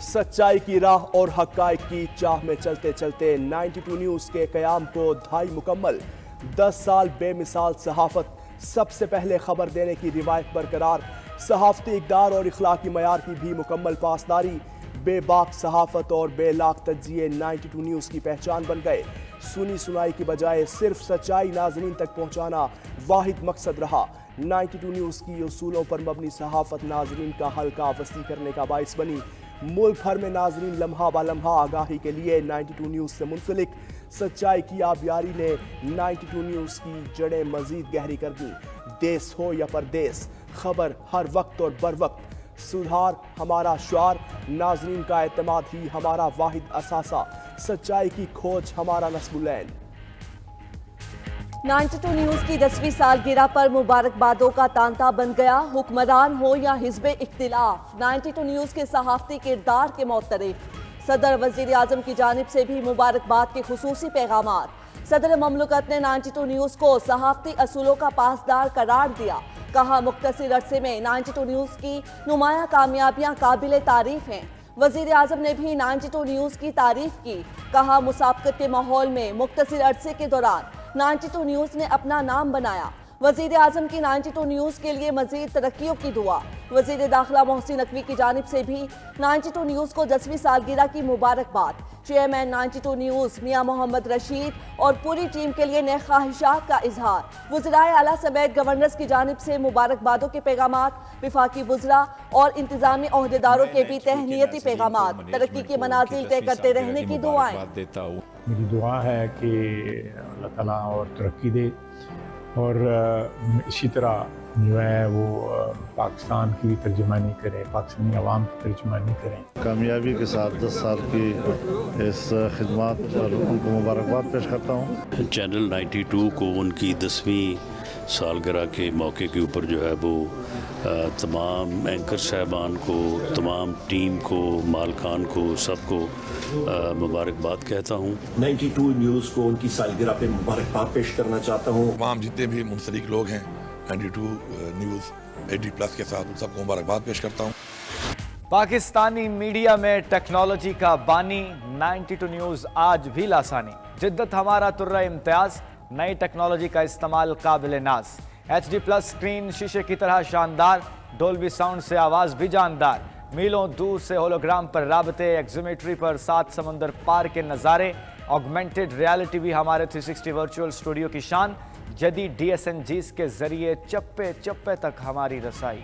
सच्चाई की राह और हक़ाइक़ की चाह में चलते चलते 92 न्यूज़ के क़याम को 2.5 मुकम्मल। 10 साल बेमिसाल सहाफ़त, सबसे पहले खबर देने की रिवायत बरकरार, सहाफ़ती इक़दार और इखलाकी मयार की भी मुकम्मल पासदारी, बेबाक सहाफ़त और बेलाक तज्ज़िये 92 न्यूज़ की पहचान बन गए। सुनी सुनाई की बजाय सिर्फ सच्चाई नाज़रीन तक पहुँचाना वाहिद मकसद रहा। 92 न्यूज़ की उसूलों पर मबनी सहाफ़त नाज़रीन का हल्का वसी करने का बाइस बनी। मुल्क भर में नाज़रीन लम्हा ब लम्हा आगाही के लिए 92 न्यूज़ से मुंसलिक। सच्चाई की आबियारी ने 92 न्यूज़ की जड़ें मज़ीद गहरी कर दी। देश हो या परदेस, खबर हर वक्त और बर वक्त। सुधार हमारा शुआर, नाज़रीन का एतमाद ही हमारा वाहिद असासा, सच्चाई की खोज हमारा नस्बुलैन। 92 न्यूज़ की 10वीं सालगिरह पर मुबारकबादों का तांता बन गया। हुक्मरान हो या हिज़्ब इख्तिलाफ, 92 न्यूज़ के सहाफ़ती किरदार के मुतरफ। सदर वज़ीर आज़म की जानिब से भी मुबारकबाद के खुसूसी पैगामात। सदर ममलकत ने 92 न्यूज़ को सहाफ़ती असूलों का पासदार करार दिया। कहा मुख्तसर अरसे में 92 न्यूज़ की नुमाया कामयाबियाँ काबिल तारीफ़ हैं। वज़ीर आज़म ने भी 92 न्यूज़ की तारीफ़ की। कहा मुसाबकत के माहौल में मुख्तसर अरसे के दौरान 92 न्यूज़ ने अपना नाम बनाया। वज़ीर आज़म की 92 न्यूज़ के लिए मज़ीद तरक्कियों की दुआ। वज़ीर दाखिला मोहसिन नकवी की जानिब से भी 92 न्यूज़ को 10वीं सालगिरह की मुबारकबाद। चेयरमैन 92 न्यूज़ मियां मोहम्मद रशीद और पूरी टीम के लिए नेक ख्वाहिशात का इजहार। वज़राए आला समेत गवर्नर्स की जानिब से मुबारकबादों के पैगामात। विफाकी वज़रा और इंतजामी ओहदेदारों के भी तहनीती पैगामात। तरक्की के मनाजिल तय करते रहने की दुआएं। मेरी दुआ है कि अल्लाह ताला और तरक्की दे और इसी तरह जो है वो पाकिस्तान की भी तर्जुमानी करें, पाकिस्तानी अवाम की तर्जुमानी करें। कामयाबी के साथ 10 साल की इस खिदमत पर उनको मुबारकबाद पेश करता हूँ। चैनल 92 को उनकी 10वीं सालगिरह के मौके के ऊपर जो है वो तमाम एंकर साहबान को, तमाम टीम को, मालकान को, सबको मुबारकबाद कहता हूँ। 92 न्यूज़ को उनकी सालगिरह पे मुबारकबाद पेश करना चाहता हूँ। तमाम जितने भी मुंसलिक लोग हैं 92 न्यूज़ 80+ के साथ उन सबको मुबारकबाद पेश करता हूँ। पाकिस्तानी मीडिया में टेक्नोलॉजी का बानी 92 न्यूज़ आज भी लासानी। जिद्दत हमारा तुर्रा इम्तियाज, नई टेक्नोलॉजी का इस्तेमाल काबिल नाज। HD+ स्क्रीन शीशे की तरह शानदार, डोल्बी साउंड से आवाज़ भी जानदार। मीलों दूर से होलोग्राम पर राबते, एक्सीमेट्री पर 7 समंदर पार के नज़ारे। ऑगमेंटेड रियलिटी भी हमारे 360 वर्चुअल स्टूडियो की शान। जदीद DSNGs के जरिए चप्पे चप्पे तक हमारी रसाई।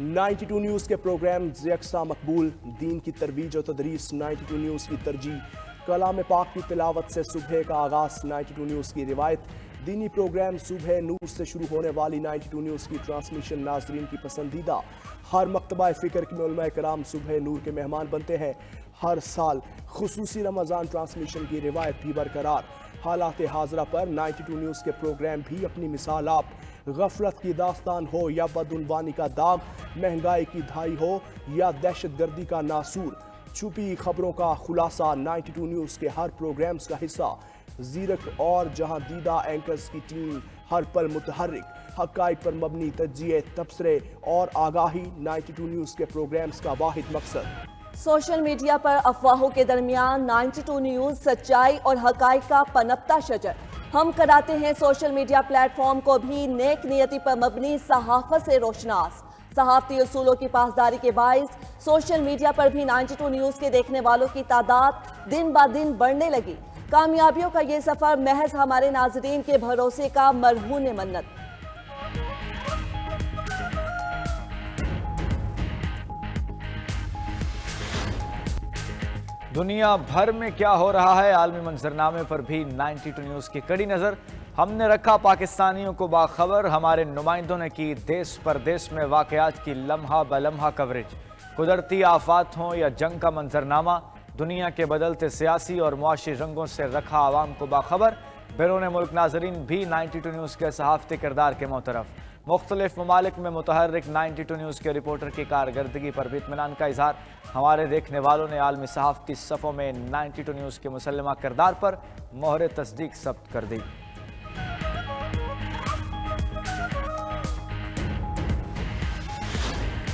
नाइन्टी टू न्यूज़ के प्रोग्राम यकसा मकबूल, दीन की तरवीज और तदरीस 92 न्यूज़ की तरजीह। कलाम पाक की तिलावत से सुबह का आगाज़ 92 न्यूज़ की रिवायत। दीनी प्रोग्राम सुबह नूर से शुरू होने वाली 92 न्यूज़ की ट्रांसमिशन नाजरीन की पसंदीदा। हर मकतबा फ़िक्र में उलमाए कराम सुबह नूर के मेहमान बनते हैं। हर साल खुसूसी रमज़ान ट्रांसमिशन की रिवायत भी बरकरार। हालात हाज़रा पर 92 न्यूज़ के प्रोग्राम भी अपनी मिसाल आप। गफलत की दास्तान हो या बदउनवानी का दाग, महंगाई की धाई हो या दहशत गर्दी का नासूर, छुपी खबरों का खुलासा 92 न्यूज़ के हर प्रोग्राम्स का हिस्सा। ज़ीरक और जहां दीदा एंकर्स की टीम हर पल मुतहर्रिक, हक़ाइक़ पर मबनी तज्ज़िये, तबसरे और आगाही 92 न्यूज़ के प्रोग्राम्स का वाहिद मकसद। सोशल मीडिया पर अफवाहों के दरमियान 92 न्यूज़ सच्चाई और हक़ाइक़ का पनपता शजर। हम कराते हैं सोशल मीडिया प्लेटफॉर्म को भी नेक नियति पर मबनी सहाफ़त से रोशनास। सहाफ़ती उसूलों की पासदारी के बाइस सोशल मीडिया पर भी 92 न्यूज़ के देखने वालों की तादाद दिन ब दिन बढ़ने लगी। कामयाबियों का ये सफ़र महज हमारे नाज़रीन के भरोसे का मरहून मन्नत। दुनिया भर में क्या हो रहा है, आलमी मंजरनामे पर भी 92 न्यूज़ की कड़ी नज़र। हमने रखा पाकिस्तानियों को बाखबर, हमारे नुमाइंदों ने की देश परदेश में वाक़यात की लम्हा ब लम्हा कवरेज। कुदरती आफात हों या जंग का मंजरनामा, दुनिया के बदलते सियासी और मुआशी रंगों से रखा आवाम को बाखबर। बैरून मुल्क नाजरीन भी 92 न्यूज़ के सहाफ़ती किरदार के मुतरफ। मुख्तलिफ ममालिक में मुतहर्रिक 92 न्यूज़ के रिपोर्टर की कारकर्दगी पर भी इत्मीनान का इजहार। हमारे देखने वालों ने आलमी सहाफ़ती सफ़ों में 92 न्यूज़ के मुसल्लमा किरदार पर मोहर तस्दीक सब्त कर दी।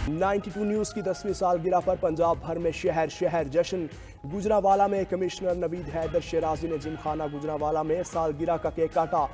92 نیوز کی 10ویں سالگرہ پر پنجاب بھر میں شہر شہر جشن. گجرانوالہ میں کمشنر نوید حیدر شیرازی نے جم خانہ گجرانوالہ میں سالگرہ کا کیک کاٹا.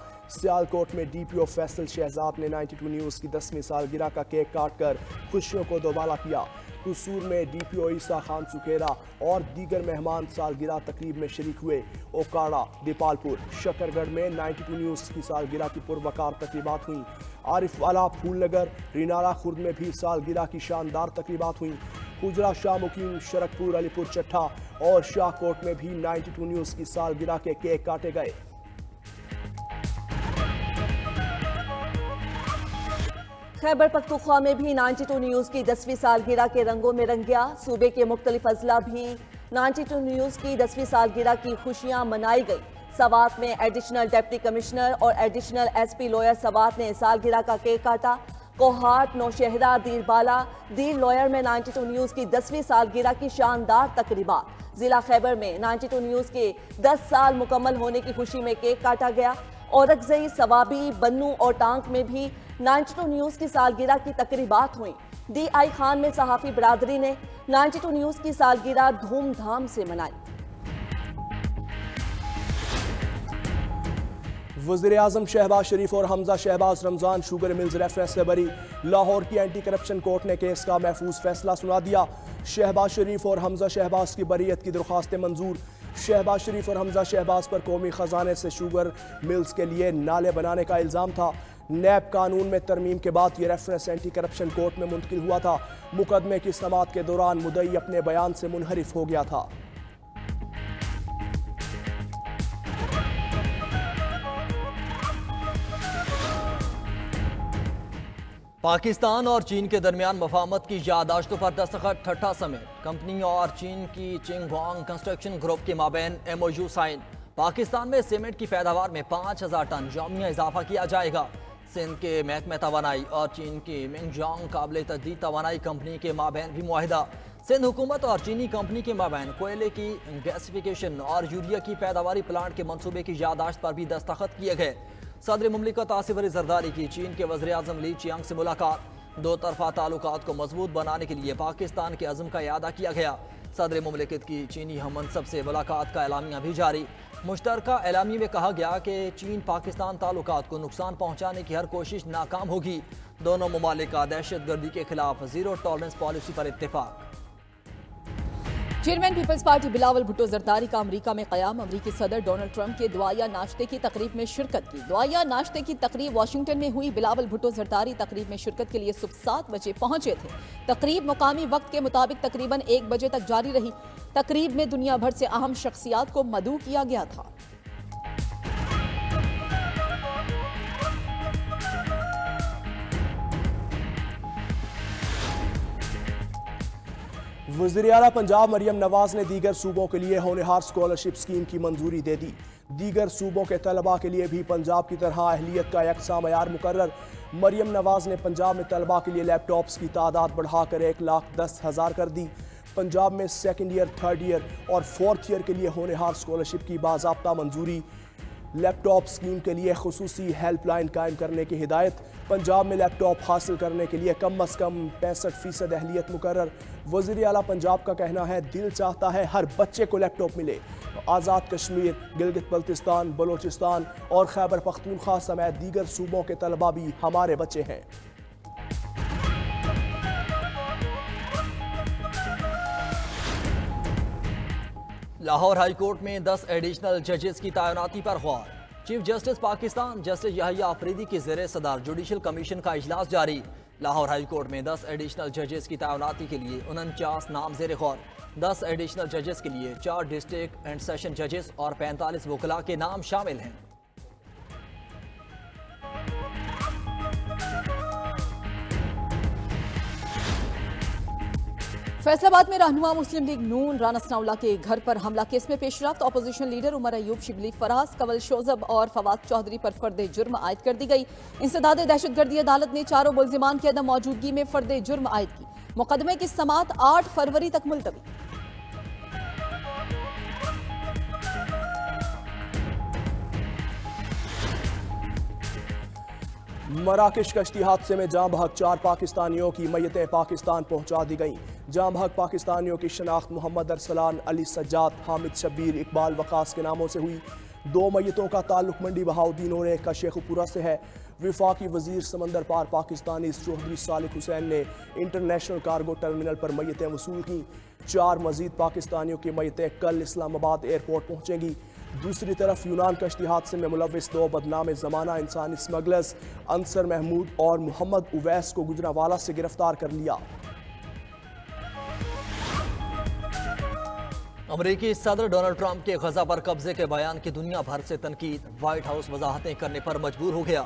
سیالکوٹ میں ڈی پی او فیصل شہزاد نے 92 نیوز کی 10ویں سالگرہ کا کیک کاٹ کر خوشیوں کو دوبالا کیا. قصور میں ڈی پی او عیسیٰ خان سکھیرا اور دیگر مہمان سالگرہ تقریب میں شریک ہوئے. اوکاڑا، دیپالپور، شکرگڑھ میں 92 نیوز کی سالگرہ کی پروقار تقریبات ہوئیں. عارف والا، پھول نگر، رینالہ خرد میں بھی سالگرہ کی شاندار تقریبات ہوئیں. حجرہ شاہ مقیم، شرکپور، علی پور چٹھا اور شاہ کوٹ میں بھی 92 نیوز کی سالگرہ کے کیک کاٹے گئے. خیبر پختونخوا میں بھی 92 نیوز کی 10ویں سالگرہ کے رنگوں میں رنگ گیا. صوبے کے مختلف اضلاع بھی 92 نیوز کی 10ویں سالگرہ کی خوشیاں منائی گئی. سوات میں ایڈیشنل ڈپٹی کمشنر اور additional S P lower Swat نے سالگرہ کا کیک کاٹا. کوہاٹ، نوشہرہ، دیر بالا، دیر لوئر میں 92 نیوز کی 10ویں سالگرہ کی شاندار تقریبات. ضلع خیبر میں 92 نیوز کے 10 سال مکمل ہونے کی خوشی میں کیک کاٹا گیا. اورکزئی، ثوابی، بنو اور ٹانک میں بھی 92 نیوز کی سالگرہ کی تقریبات ہوئیں. ڈی آئی خان میں صحافی برادری نے 92 نیوز کی سالگرہ دھوم دھام سے منائی. وزیر اعظم شہباز شریف اور حمزہ شہباز رمضان شوگر ملز ریفرنس سے بری. لاہور کی اینٹی کرپشن کورٹ نے کیس کا محفوظ فیصلہ سنا دیا. شہباز شریف اور حمزہ شہباز کی بریت کی درخواستیں منظور. شہباز شریف اور حمزہ شہباز پر قومی خزانے سے شوگر ملز کے لیے نالے بنانے کا الزام تھا. نیب قانون میں ترمیم کے بعد یہ ریفرنس اینٹی کرپشن کورٹ میں منتقل ہوا تھا. مقدمے کی سماعت کے دوران مدعی اپنے بیان سے منحرف ہو گیا تھا. پاکستان اور چین کے درمیان مفاہمت کی یادداشتوں پر دستخط. ٹھٹھہ سمیت کمپنی اور چین کی چنگ وانگ کنسٹرکشن گروپ کے مابین M O U sign. Pakistan میں سیمنٹ کی پیداوار میں 5000 ٹن یومیہ اضافہ کیا جائے گا. سندھ کے محکمہ توانائی اور چین کی منگ جانگ قابل تجدید توانائی کمپنی کے مابین بھی معاہدہ. سندھ حکومت اور چینی کمپنی کے مابین کوئلے کی گیسیفیکیشن اور یوریا کی پیداواری پلانٹ کے منصوبے کی یادداشت پر بھی دستخط کیے گئے. صدر مملکت آصف علی زرداری کی چین کے وزیر اعظم لی چیانگ سے ملاقات. دو طرفہ تعلقات کو مضبوط بنانے کے لیے پاکستان کے عزم کا اعادہ کیا گیا. صدر مملکت کی چینی ہم منصب سے ملاقات کا اعلامیہ بھی جاری. مشترکہ اعلامیے میں کہا گیا کہ چین پاکستان تعلقات کو نقصان پہنچانے کی ہر کوشش ناکام ہوگی. دونوں ممالک کا دہشت گردی کے خلاف زیرو ٹالرنس پالیسی پر اتفاق. چیئرمین پیپلز پارٹی بلاول بھٹو زرداری کا امریکہ میں قیام. امریکی صدر ڈونلڈ ٹرمپ کے دعائیہ ناشتے کی تقریب میں شرکت کی. دعائیہ ناشتے کی تقریب واشنگٹن میں ہوئی. بلاول بھٹو زرداری تقریب میں شرکت کے لیے صبح 7 بجے پہنچے تھے. تقریب مقامی وقت کے مطابق تقریباً 1 بجے تک جاری رہی. تقریب میں دنیا بھر سے اہم شخصیات کو مدعو کیا گیا تھا. وزیر اعلیٰ پنجاب مریم نواز نے دیگر صوبوں کے لیے ہونہار اسکالرشپ اسکیم کی منظوری دے دی. دیگر صوبوں کے طلباء کے لیے بھی پنجاب کی طرح اہلیت کا یکساں معیار مقرر. مریم نواز نے پنجاب میں طلباء کے لیے لیپ ٹاپس کی تعداد بڑھا کر 1,10,000 کر دی. پنجاب میں 2nd ایئر، 3rd ایئر اور 4th ایئر کے لیے ہونہار اسکالرشپ کی باضابطہ منظوری. لیپ ٹاپ اسکیم کے لیے خصوصی ہیلپ لائن قائم کرنے کی ہدایت. پنجاب میں لیپ ٹاپ حاصل کرنے کے لیے کم از کم 65% اہلیت مقرر. وزیر اعلیٰ پنجاب کا کہنا ہے دل چاہتا ہے ہر بچے کو لیپ ٹاپ ملے. آزاد کشمیر، گلگت بلتستان، بلوچستان اور خیبر پختونخوا سمیت دیگر صوبوں کے طلباء بھی ہمارے بچے ہیں. لاہور ہائی کورٹ میں 10 ایڈیشنل ججز کی تعیناتی پر غور. چیف جسٹس پاکستان جسٹس یحییٰ آفریدی کی زیر صدر جوڈیشل کمیشن کا اجلاس جاری. لاہور ہائی کورٹ میں 10 ایڈیشنل ججز کی تعیناتی کے لیے 49 نام زیر غور. 10 ایڈیشنل ججز کے لیے 4 ڈسٹرکٹ اینڈ سیشن ججز اور 45 وکلاء کے نام شامل ہیں. فیصل آباد میں رہنما مسلم لیگ نون رانا ثناءاللہ کے گھر پر حملہ کیس میں پیش رفت. اپوزیشن لیڈر عمر ایوب شبلی، فراز کنول شوذب اور فواد چودھری پر فرد جرم عائد کر دی گئی. انسداد دہشت گردی عدالت نے چاروں ملزمان کی عدم موجودگی میں فرد جرم عائد کی. مقدمے کی سماعت 8 فروری تک ملتوی. मराकश कश्ती हादसे में जाँ बहक 4 पाकिस्तानियों की मैयतें पाकिस्तान पहुंचा दी गईं। जाँ बहक पाकिस्तानियों की शनाख्त मोहम्मद अरसलान, अली सज्जाद, हामिद शब्बीर, इकबाल वकास के नामों से हुई। 2 मैयतों का ताल्लुक मंडी बहाउद्दीन और एक का शेखुपुरा से है। विफाकी वजीर समंदर पार पाकिस्तानी चौधरी सालिक हुसैन ने इंटरनेशनल कार्गो टर्मिनल पर मैयतें वसूल की। 4 मजीद पाकिस्तानियों की मैयतें कल इस्लामाबाद एयरपोर्ट पहुंचेंगी। दूसरी तरफ यूनान कश्ती हादसे में मुलविस 2 बदनाम ज़माना इंसानी स्मगलर्स अंसर महमूद और मोहम्मद उवैस को गुजरांवाला से गिरफ्तार कर लिया। अमरीकी सदर डोनाल्ड ट्रंप के गजा पर कब्जे के बयान की दुनिया भर से तनकीद। व्हाइट हाउस वजाहतें करने पर मजबूर हो गया।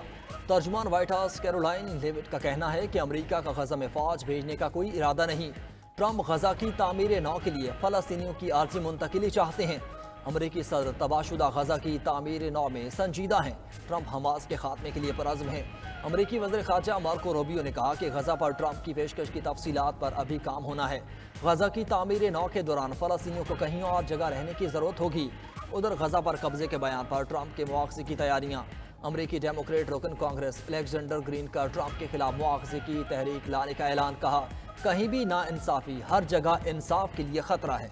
तर्जुमान व्हाइट हाउस कैरोलाइन लेविट का कहना है कि अमरीका का गजा में फौज भेजने का कोई इरादा नहीं। ट्रंप गजा की तामीर नौ के लिए फलस्तीनियों की आर्जी मुंतकिली चाहते हैं। अमरीकी सदर तबाशुदा गजा की तामीर नौ में संजीदा हैं। ट्रंप हमास के खात्मे के लिए परअज़्म हैं। अमरीकी वज़ीर ख़ारजा मार्को रूबियो ने कहा कि गजा पर ट्रंप की पेशकश की तफसीलात पर अभी काम होना है। गजा की तामीर नौ के दौरान फ़लस्तीनियों को कहीं और जगह रहने की ज़रूरत होगी। उधर गजा पर कब्जे के बयान पर ट्रंप के मुआवजे की तैयारियाँ। अमरीकी डेमोक्रेट रुकन कांग्रेस अलेक्जेंडर ग्रीन का ट्रंप के खिलाफ मुआवजे की तहरीक लाने का ऐलान। कहा, कहीं भी नाइंसाफ़ी, हर जगह इंसाफ के लिए ख़तरा है।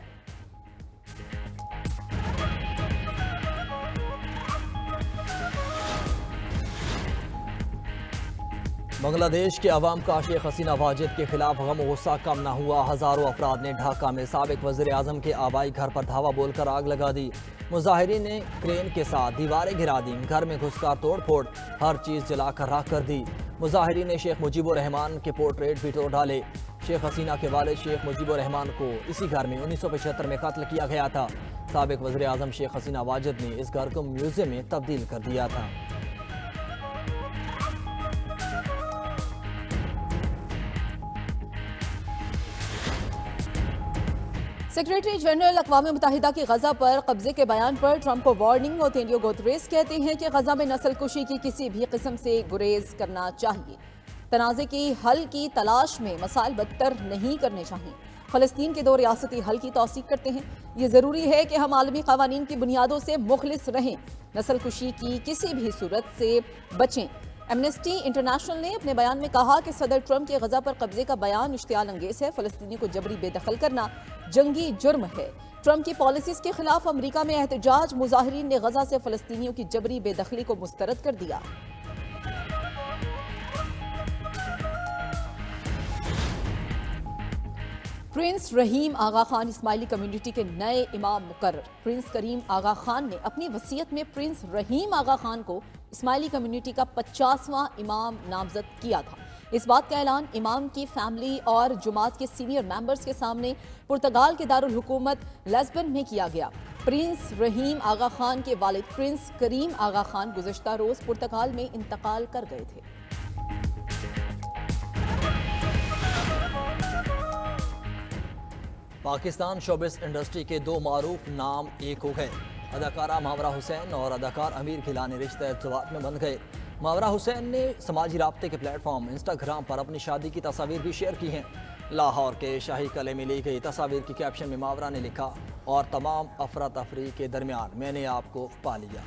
बांग्लादेश के अवाम का शेख हसीना वाजिद के खिलाफ गम और गुस्सा कम न हुआ। हजारों अफराद ने ढाका में साबिक वज़ीर आज़म के आबाई घर पर धावा बोलकर आग लगा दी। मुजाहिरीन ने क्रेन के साथ दीवारें गिरा दी, घर में घुसकर तोड़ फोड़, हर चीज़ जलाकर राख कर दी। मुजाहिरीन ने शेख मुजीबुर रहमान के पोर्ट्रेट भी तोड़ डाले। शेख हसीना के वालिद शेख मुजीबुर रहमान को इसी घर में 1975 में कत्ल किया गया था। साबिक वज़ीर आज़म शेख हसीना वाजिद ने इस घर को म्यूजियम में तब्दील कर दिया था। सेक्रेटरी जनरल अक़वाम मुत्तहिदा की गजा पर कब्जे के बयान पर ट्रंप को वार्निंग। ओतेंडियो गुतेरेस कहते हैं कि गजा में नस्ल कुशी की किसी भी किस्म से गुरेज करना चाहिए। तनाज़े की हल की तलाश में मसाइल बदतर नहीं करने चाहिए। फ़लस्तीन के 2 रियासती हल की तौसीक़ करते हैं। ये ज़रूरी है कि हम आलमी क़वानीन की बुनियादों से मुखलिस रहें, नस्ल कुशी की किसी भी सूरत से बचें। एमनेस्टी इंटरनेशनल ने अपने बयान में कहा कि सदर ट्रंप के गजा पर कब्जे का बयान इश्तियाल अंगेज है। फ़लस्तीनी को जबरी बेदखल करना जंगी जुर्म है। ट्रंप की पॉलिसीज़ के खिलाफ अमरीका में एहतजाज। मुजाहिरीन ने गजा से फ़लस्तीनियों की जबरी बेदखली को मुस्तरद कर दिया। प्रिंस रहीम आगा खान इस्माइली कम्युनिटी के नए इमाम मुकर्रर। प्रिंस करीम आगा खान ने अपनी वसीयत में प्रिंस रहीम आगा खान को इस्माइली कम्युनिटी का 50वां इमाम नामजद किया था। इस बात का ऐलान इमाम की फैमिली और जुमात के सीनियर मेंबर्स के सामने पुर्तगाल के दारुल हुकूमत लिस्बन में किया गया। प्रिंस रहीम आगा खान के वालिद प्रिंस करीम आगा खान गुज़श्ता रोज पुर्तगाल में इंतकाल कर गए थे। पाकिस्तान शोबिस इंडस्ट्री के 2 मारूफ नाम एक हो गए। अदाकारा मावरा हुसैन और अदाकार अमीर गिलानी रिश्ते इर्तिबात में बन गए। मावरा हुसैन ने समाजी राब्ते के प्लेटफॉर्म इंस्टाग्राम पर अपनी शादी की तस्वीर भी शेयर की हैं। लाहौर के शाही कले में ली गई तस्वीर के कैप्शन में मावरा ने लिखा, और तमाम अफरा तफरी के दरमियान मैंने आपको पा लिया।